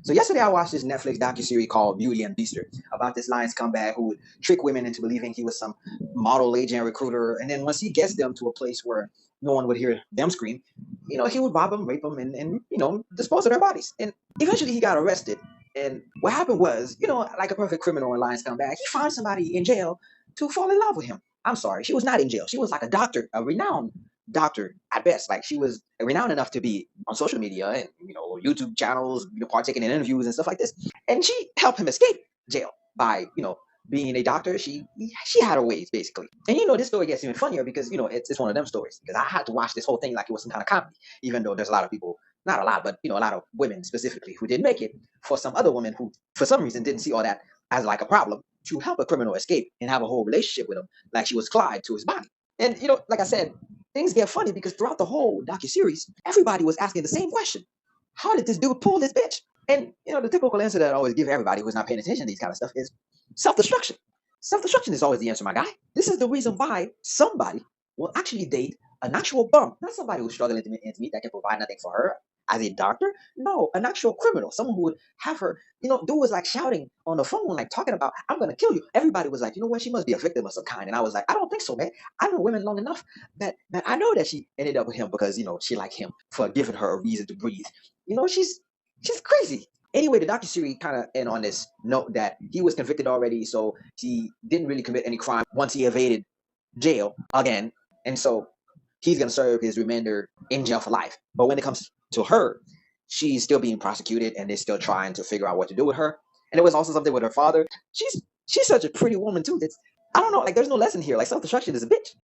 So yesterday I watched this Netflix docuseries called Beauty and Beaster about this Lion scumbag who would trick women into believing he was some model agent recruiter, and then once he gets them to a place where no one would hear them scream, he would rob them, rape them, and dispose of their bodies. And eventually he got arrested. And what happened was, like a perfect criminal and Lion scumbag, he found somebody in jail to fall in love with him. I'm sorry, she was not in jail. She was like a doctor, a renowned doctor at best. Like she was renowned enough to be on social media and YouTube channels, partaking in interviews and stuff like this. And she helped him escape jail by being a doctor. She had her ways basically. And this story gets even funnier because it's one of them stories because I had to watch this whole thing like it was some kind of comedy, even though there's a lot of people. Not a lot, but a lot of women specifically who didn't make it. For some other women who, for some reason, didn't see all that as like a problem to help a criminal escape and have a whole relationship with him, like she was Clyde to his body. And like I said, things get funny because throughout the whole docu-series, everybody was asking the same question. How did this dude pull this bitch? And the typical answer that I always give everybody who's not paying attention to these kind of stuff is self-destruction. Self-destruction is always the answer, my guy. This is the reason why somebody will actually date an actual bum, not somebody who's struggling to meet that can provide nothing for her as a doctor. No, an actual criminal, someone who would have her, dude was like shouting on the phone, like talking about, I'm gonna kill you. Everybody was like, you know what, she must be a victim of some kind. And I was like, I don't think so, man. I know women long enough that I know that she ended up with him because she liked him for giving her a reason to breathe. She's crazy. Anyway, the docuseries kind of end on this note that he was convicted already, so he didn't really commit any crime once he evaded jail again, and so he's gonna serve his remainder in jail for life. But when it comes to her, she's still being prosecuted, and they're still trying to figure out what to do with her. And it was also something with her father. She's such a pretty woman too. That's I don't know, like there's no lesson here. Like self destruction is a bitch.